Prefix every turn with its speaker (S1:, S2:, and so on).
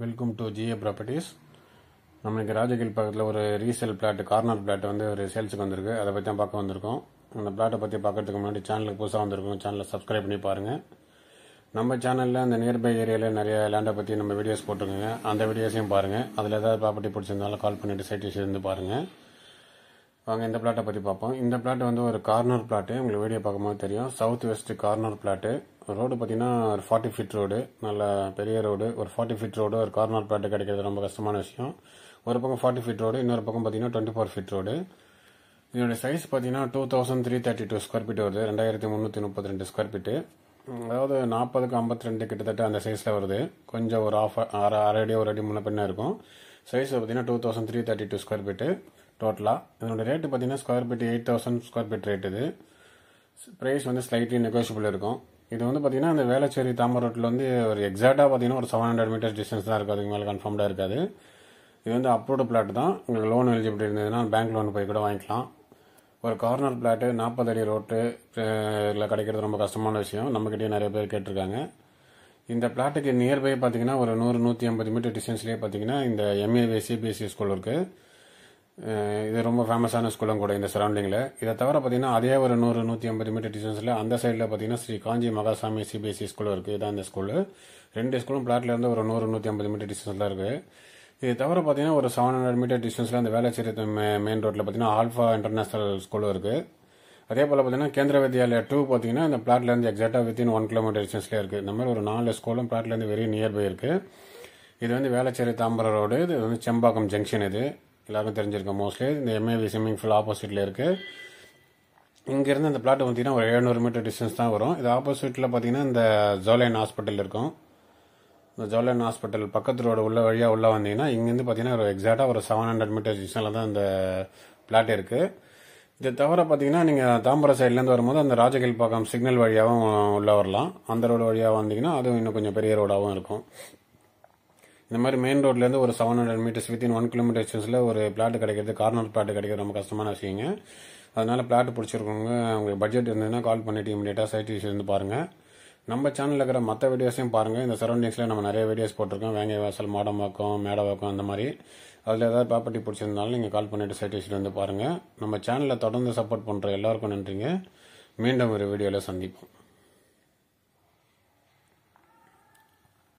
S1: Welcome to GA properties. நம்மளுக்கு ராஜகில் பக்கத்தில் ஒரு ரீசேல் பிளாட், கார்னர் பிளாட் வந்து ஒரு சேல்ஸுக்கு வந்திருக்கு. அதை பற்றி தான் பார்க்க வந்திருக்கோம். அந்த பிளாட்டை பற்றி பார்க்கறதுக்கு முன்னாடி சேனலுக்கு புதுசாக வந்திருக்கோம். சேனலை சப்ஸ்கிரைப் பண்ணி பாருங்கள். நம்ம சேனலில் அந்த நியர்பை ஏரியாவில் நிறைய லேண்டை பற்றி நம்ம வீடியோஸ் போட்டிருக்கோங்க. அந்த வீடியோஸையும் பாருங்கள். அதில் ஏதாவது ப்ராப்பர்ட்டி பிடிச்சிருந்தாலும் கால் பண்ணிவிட்டு சைட் விஷயம் இருந்து பாருங்கள். வாங்க இந்த பிளாட்டை பற்றி பார்ப்போம். இந்த பிளாட் வந்து ஒரு கார்னர் பிளாட்டு. உங்களுக்கு வீடியோ பார்க்கும்போது தெரியும். South west corner plot. Road பார்த்தீங்கன்னா ஒரு 40 ஃபீட் ரோடு, நல்ல பெரிய ரோடு. ஒரு 40 ஃபீட் ரோடு ஒரு கார்னர் பிளாட்டு கிடைக்கிறது ரொம்ப கஷ்டமான விஷயம். ஒரு பக்கம் 40 ஃபீட் ரோடு, இன்னொரு பக்கம் பார்த்தீங்கன்னா 24 ஃபீட் ரோடு. இதோட சைஸ் பார்த்தீங்கன்னா 2332 ஸ்கொயர் ஃபீட் வருது. 2332 ஸ்கொயர் ஃபீட்டு. அதாவது 40க்கு 52 கிட்டத்தட்ட அந்த சைஸில் வருது. கொஞ்சம் ஒரு அரை அடி ஒரு அடி முன்ன பின்ன இருக்கும். சைஸ் பார்த்தீங்கன்னா 2332 ஸ்கொயர் ஃபீட்டு டோட்டலாக. இதனோட ரேட்டு பார்த்தீங்கன்னா square feet 8000 square feet rate. இது ப்ரைஸ் வந்து ஸ்லைட்லி நெகோஷியபிள் இருக்கும். இது வந்து பார்த்தீங்கன்னா அந்த வேளச்சேரி தாம்பரம் ரோட்டில் வந்து ஒரு எக்ஸாக்டாக பார்த்தீங்கன்னா ஒரு 700 மீட்டர்ஸ் டிஸ்டன்ஸ் தான் இருக்குது. அதுக்கு மேலே கன்ஃபார்ம்டாக இருக்காது. இது வந்து அப்ரூவ்டு பிளாட் தான். உங்களுக்கு லோன் எலிஜிபிலிட்டி இருந்ததுன்னா பேங்க் லோன் போய் கூட வாங்கிக்கலாம். ஒரு கார்னர் பிளாட்டு 40 அடி ரோட்டு இதில் கிடைக்கிறது ரொம்ப கஷ்டமான விஷயம். நம்மக்கிட்டே நிறைய பேர் கேட்டிருக்காங்க. இந்த பிளாட்டுக்கு நியர்பை பார்த்தீங்கன்னா ஒரு 100-150 மீட்டர் டிஸ்டன்ஸ்லேயே பார்த்தீங்கன்னா இந்த எம்ஏவி சிபிஎஸ்சி ஸ்கூல் இருக்குது. இது ரொம்ப ஃபேமஸான ஸ்கூலும் கூட இந்த சரௌண்டிங்கில். இதை தவிர பார்த்தீங்கன்னா அதே ஒரு 100-150 மீட்டர் டிஸ்டன்ஸில் அந்த சைடில் பார்த்தீங்கன்னா ஸ்ரீ காஞ்சி மகாசாமி சிபிஎஸ்சி ஸ்கூல் இருக்குது. இதான் இந்த ஸ்கூலு. ரெண்டு ஸ்கூலும் பிளாட்ல இருந்து ஒரு 100-150 மீட்டர் டிஸ்டன்ஸில் இருக்குது. இது தவிர பார்த்தீங்கன்னா ஒரு 700 மீட்டர் டிஸ்டன்ஸில் அந்த வேளச்சேரி மெயின் ரோட்டில் பார்த்தீங்கன்னா ஆல்ஃபா இன்டர்நேஷனல் ஸ்கூலும் இருக்குது. அதே போல் பார்த்தீங்கன்னா கேந்திர வித்யாலயா 2 பார்த்தீங்கன்னா இந்த பிளாட்லேருந்து எக்ஸாக்டாக வித்தின் 1 கிலோமீட்டர் டிஸ்டன்ஸ்லேயே இருக்குது. இந்த மாதிரி ஒரு 4 ஸ்கூலும் பிளாட்லேருந்து வெரி நியர்பை இருக்குது. இது வந்து வேளச்சேரி தாம்பரம் ரோடு. இது வந்து செம்பாக்கம் ஜங்ஷன். இது எல்லாருக்கும் தெரிஞ்சிருக்க மோஸ்ட்லி. இந்த எம்ஏவி ஸ்விம்மிங் ஃபுல் ஆப்போசிட்டில் இருக்குது. இங்கேருந்து இந்த பிளாட் பார்த்தீங்கன்னா ஒரு 700 மீட்டர் டிஸ்டன்ஸ் தான் வரும். இது ஆப்போசிட்டில் பார்த்தீங்கன்னா இந்த ஜோலைன் ஹாஸ்பிட்டல் இருக்கும். இந்த ஜோலைன் ஹாஸ்பிட்டல் பக்கத்து ரோடு உள்ள வழியாக உள்ளே வந்தீங்கன்னா இங்கேருந்து பார்த்தீங்கன்னா ஒரு எக்ஸாக்டாக ஒரு 700 மீட்டர் டிஸ்டன்ஸில் தான் இந்த பிளாட் இருக்குது. இது தவிர பார்த்தீங்கன்னா நீங்கள் தாம்பரம் சைட்லேருந்து வரும்போது அந்த ராஜகில் பாக்கம் சிக்னல் வழியாகவும் உள்ளே வரலாம். அந்த ரோடு வழியாக வந்தீங்கன்னா அதுவும் இன்னும் கொஞ்சம் பெரிய ரோடாகவும் இருக்கும். இந்த மாதிரி மெயின் ரோட்லேருந்து ஒரு 700 மீட்டர்ஸ் வித்தின் 1 கிலோமீட்டர் டிஸ்டன்ஸில் ஒரு பிளாட் கிடைக்கிறது, கார்னர் பிளாட் கிடைக்கிறது ரொம்ப கஷ்டமான விஷயங்க. அதனால பிளாட் பிடிச்சிருக்கவங்க உங்களுக்கு பட்ஜெட் இருந்ததுன்னா கால் பண்ணிவிட்டு இமீடியட்டாக சைட் விஷயம் இருந்து பாருங்கள். நம்ம சேனலில் இருக்கிற மற்ற வீடியோஸையும் பாருங்கள். இந்த சரௌண்டிங்ஸில் நம்ம நிறைய வீடியோஸ் போட்டிருக்கோம். வேங்கை வாசல், மாடம்பாக்கம், மேடவாக்கம், அந்த மாதிரி. அதில் ஏதாவது ப்ராப்பர்ட்டி பிடிச்சிருந்தாலும் நீங்கள் கால் பண்ணிவிட்டு சைட் விஷயம் வந்து பாருங்கள். நம்ம சேனலில் தொடர்ந்து சப்போர்ட் பண்ணுற எல்லாருக்கும் நன்றிங்க. மீண்டும் ஒரு வீடியோவில் சந்திப்போம்.